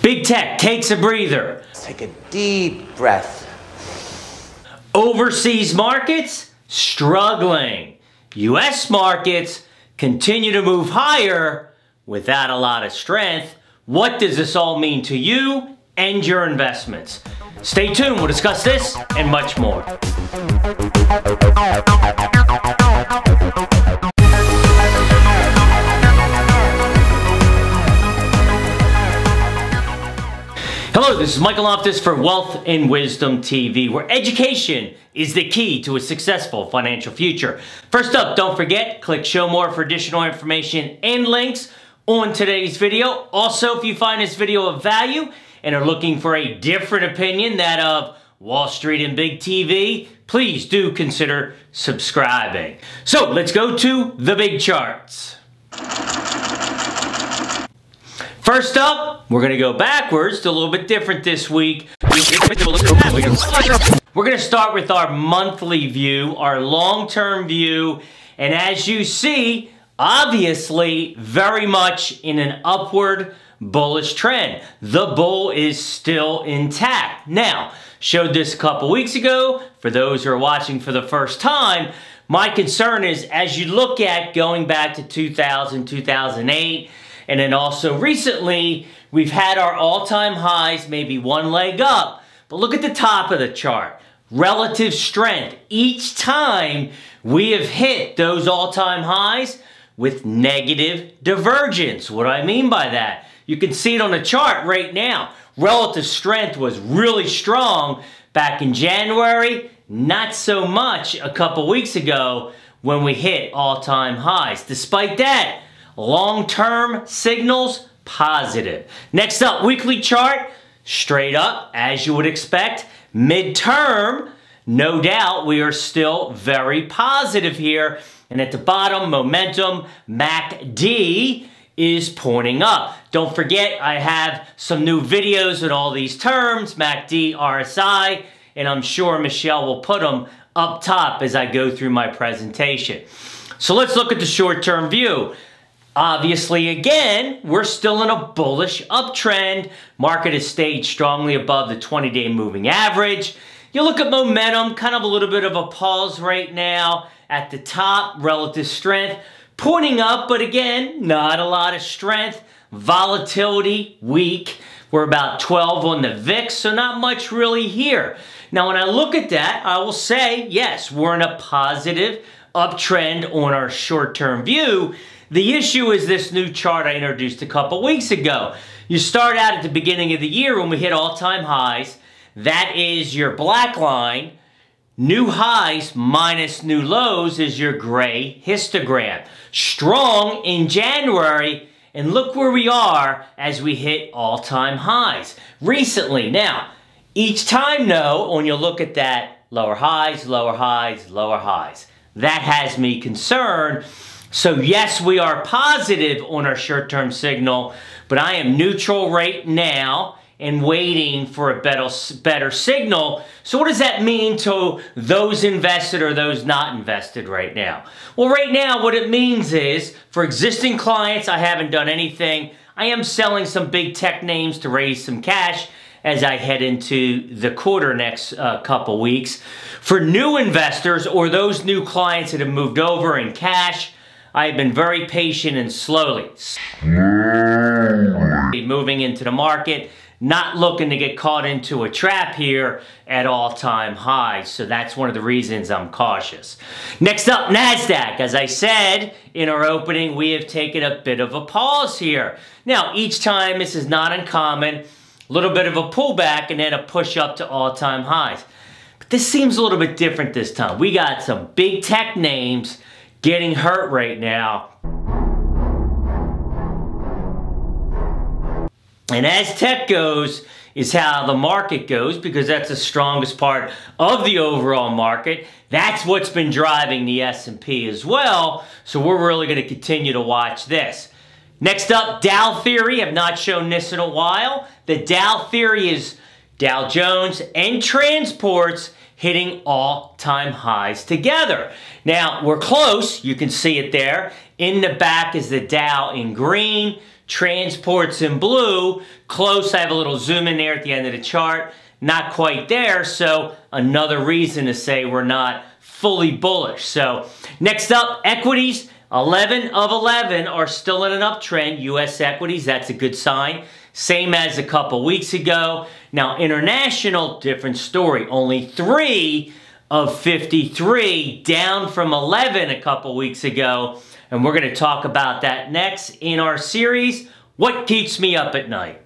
Big tech takes a breather. Take a deep breath. Overseas markets struggling. US markets continue to move higher without a lot of strength. What does this all mean to you and your investments? Stay tuned, we'll discuss this and much more. Hello, this is Michael Loftus for Wealth and Wisdom TV, where education is the key to a successful financial future. First up, don't forget, click show more for additional information and links on today's video. Also, if you find this video of value and are looking for a different opinion, that of Wall Street and Big TV, please do consider subscribing. So let's go to the big charts. First up, we're going to go backwards to a little bit different this week. We're going to start with our monthly view, our long-term view, and as you see, obviously very much in an upward bullish trend. The bull is still intact. Now, showed this a couple weeks ago. For those who are watching for the first time, my concern is as you look at going back to 2000, 2008, and then also recently, we've had our all-time highs, maybe one leg up. But look at the top of the chart. Relative strength. Each time we have hit those all-time highs with negative divergence. What do I mean by that? You can see it on the chart right now. Relative strength was really strong back in January. Not so much a couple weeks ago when we hit all-time highs. Despite that, long-term signals, positive. Next up, weekly chart, straight up, as you would expect. Midterm, no doubt, we are still very positive here. And at the bottom, momentum, MACD, is pointing up. Don't forget, I have some new videos with all these terms, MACD, RSI, and I'm sure Michelle will put them up top as I go through my presentation. So let's look at the short-term view. Obviously, again, we're still in a bullish uptrend. Market has stayed strongly above the 20-day moving average. You look at momentum, kind of a little bit of a pause right now. At the top, relative strength pointing up, but again, not a lot of strength. Volatility, weak. We're about 12 on the VIX, so not much really here. Now, when I look at that, I will say, yes, we're in a positive uptrend on our short-term view. The issue is this new chart I introduced a couple weeks ago. You start out at the beginning of the year when we hit all-time highs. That is your black line. New highs minus new lows is your gray histogram. Strong in January, and look where we are as we hit all-time highs recently. Now, each time though, when you look at that, lower highs, lower highs, lower highs. That has me concerned. So yes, we are positive on our short-term signal, but I am neutral right now and waiting for a better signal. So what does that mean to those invested or those not invested right now? Well, right now what it means is for existing clients, I haven't done anything. I am selling some big tech names to raise some cash as I head into the quarter next couple weeks. For new investors or those new clients that have moved over in cash, I have been very patient and slowly moving into the market, not looking to get caught into a trap here at all-time highs. So that's one of the reasons I'm cautious. Next up, NASDAQ. As I said in our opening, we have taken a bit of a pause here. Now, each time, this is not uncommon, a little bit of a pullback and then a push up to all-time highs. But this seems a little bit different this time. We got some big tech names getting hurt right now. And as tech goes is how the market goes, because that's the strongest part of the overall market. That's what's been driving the S&P as well. So we're really going to continue to watch this. Next up, Dow theory. I've not shown this in a while. The Dow theory is Dow Jones and transports hitting all-time highs together. Now, we're close. You can see it there. In the back is the Dow in green. Transports in blue, close. I have a little zoom in there at the end of the chart. Not quite there, so another reason to say we're not fully bullish. So next up, equities. 11 of 11 are still in an uptrend. U.S. equities, that's a good sign. Same as a couple weeks ago. Now, international, different story. Only 3 of 53, down from 11 a couple weeks ago. And we're going to talk about that next in our series, What Keeps Me Up at Night?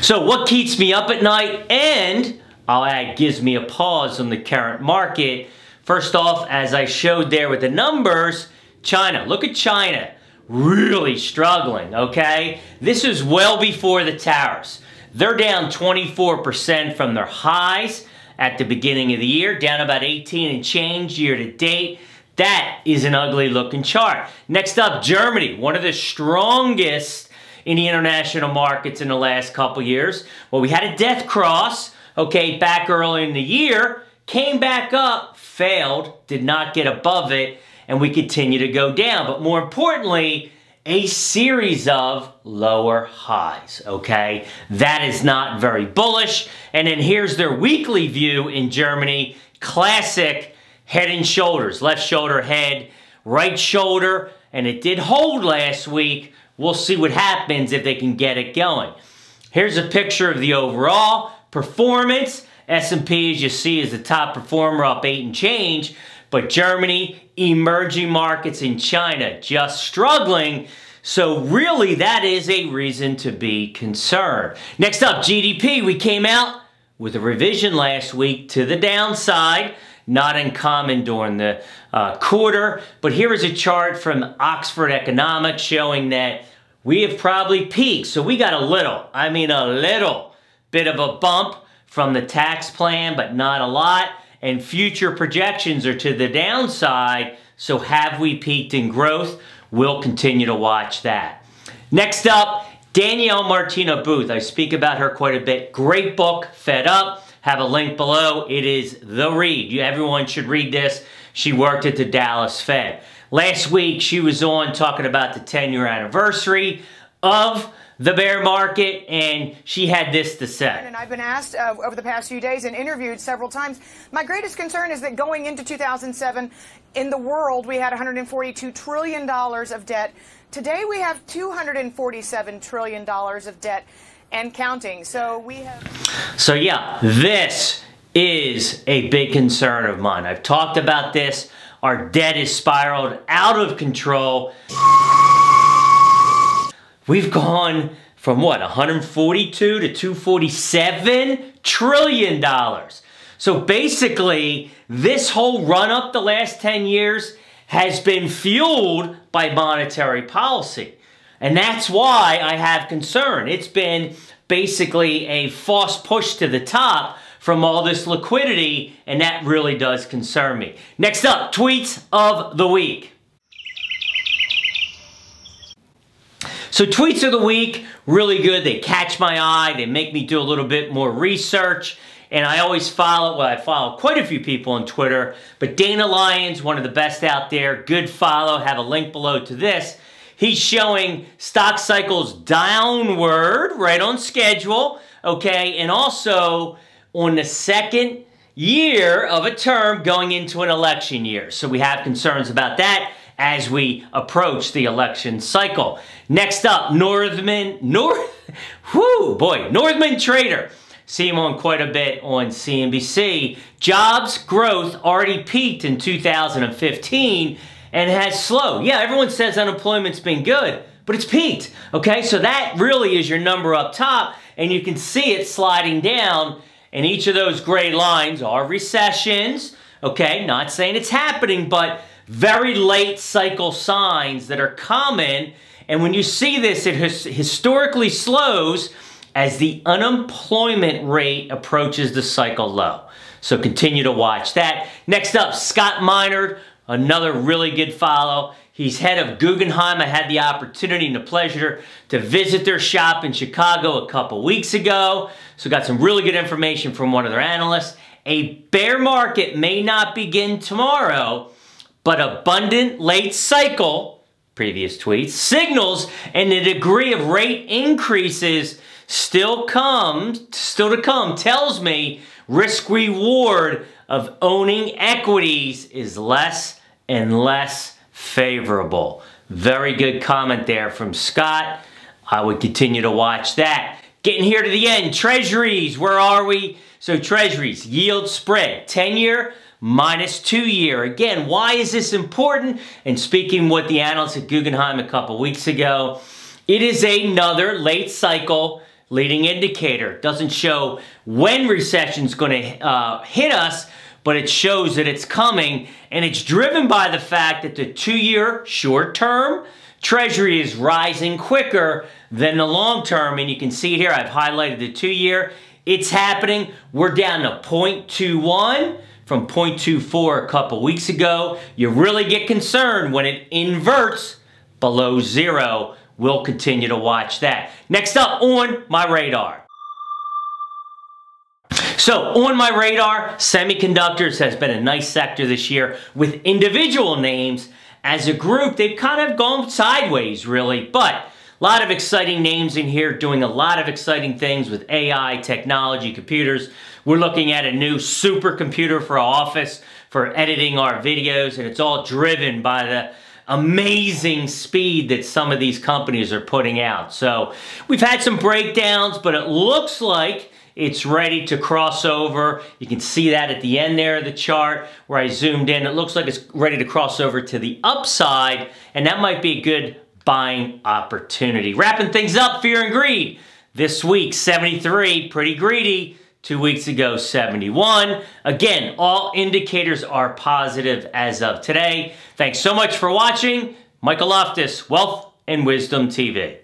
So what keeps me up at night, and I'll add gives me a pause on the current market. First off, as I showed there with the numbers, China. Look at China. Really struggling, okay? This is well before the tariffs. They're down 24% from their highs at the beginning of the year, down about 18 and change year to date. That is an ugly looking chart. Next up, Germany, one of the strongest in the international markets in the last couple years. Well, we had a death cross, okay, back early in the year, came back up, failed, did not get above it, and we continue to go down. But more importantly, a series of lower highs, okay? That is not very bullish. And then here's their weekly view in Germany. Classic head and shoulders. Left shoulder, head, right shoulder. And it did hold last week. We'll see what happens if they can get it going. Here's a picture of the overall performance. S&P, as you see, is the top performer, up 8 and change. But Germany, emerging markets in China, just struggling. So really, that is a reason to be concerned. Next up, GDP. We came out with a revision last week to the downside. Not uncommon during the quarter. But here is a chart from Oxford Economics showing that we have probably peaked. So we got a little bit of a bump from the tax plan, but not a lot. And future projections are to the downside. So have we peaked in growth? We'll continue to watch that. Next up, Danielle Martino Booth. I speak about her quite a bit. Great book, Fed Up. Have a link below. It is the read. Everyone should read this. She worked at the Dallas Fed. Last week, she was on talking about the 10-year anniversary of the bear market, and she had this to say. And I've been asked over the past few days and interviewed several times. My greatest concern is that going into 2007, in the world, we had $142 trillion of debt. Today, we have $247 trillion of debt and counting. So we have... So yeah, this is a big concern of mine. I've talked about this. Our debt is spiraled out of control. We've gone from what, 142 to 247 trillion dollars. So basically, this whole run up the last 10 years has been fueled by monetary policy. And that's why I have concern. It's been basically a false push to the top from all this liquidity, and that really does concern me. Next up, tweets of the week. So tweets of the week, really good. They catch my eye. They make me do a little bit more research. And I always follow, well, I follow quite a few people on Twitter, but Dana Lyons, one of the best out there, good follow. Have a link below to this. He's showing stock cycles downward, right on schedule, okay, and also on the second year of a term going into an election year. So we have concerns about that as we approach the election cycle. Next up, Northman Trader. See him on quite a bit on CNBC. Jobs growth already peaked in 2015 and has slowed. Yeah, everyone says unemployment's been good, but it's peaked, okay? So that really is your number up top, and you can see it sliding down, and each of those gray lines are recessions, okay? Not saying it's happening, but very late cycle signs that are common, and when you see this, it historically slows as the unemployment rate approaches the cycle low. So continue to watch that. Next up, Scott Minerd, another really good follow. He's head of Guggenheim. I had the opportunity and the pleasure to visit their shop in Chicago a couple weeks ago. So got some really good information from one of their analysts. A bear market may not begin tomorrow, but abundant late cycle previous tweets, signals and the degree of rate increases still to come tells me risk reward of owning equities is less and less favorable. Very good comment there from Scott. I would continue to watch that. Getting here to the end, Treasuries, where are we? So Treasuries, yield spread, 10-year minus 2-year. Again, why is this important? And speaking with the analysts at Guggenheim a couple weeks ago, it is another late cycle leading indicator. Doesn't show when recession's going to hit us, but it shows that it's coming, and it's driven by the fact that the 2-year short-term Treasury is rising quicker than the long-term, and you can see here, I've highlighted the 2-year. It's happening. We're down to 0.21 from 0.24 a couple weeks ago. You really get concerned when it inverts below 0. We'll continue to watch that. Next up on my radar. So on my radar, semiconductors has been a nice sector this year with individual names. As a group, they've kind of gone sideways, really, but a lot of exciting names in here doing a lot of exciting things with AI, technology, computers. We're looking at a new supercomputer for our office for editing our videos, and it's all driven by the amazing speed that some of these companies are putting out. So we've had some breakdowns, but it looks like it's ready to cross over. You can see that at the end there of the chart where I zoomed in. It looks like it's ready to cross over to the upside, and that might be a good buying opportunity. Wrapping things up, fear and greed. This week, 73, pretty greedy. 2 weeks ago, 71. Again, all indicators are positive as of today. Thanks so much for watching. Michael Loftus, Wealth and Wisdom TV.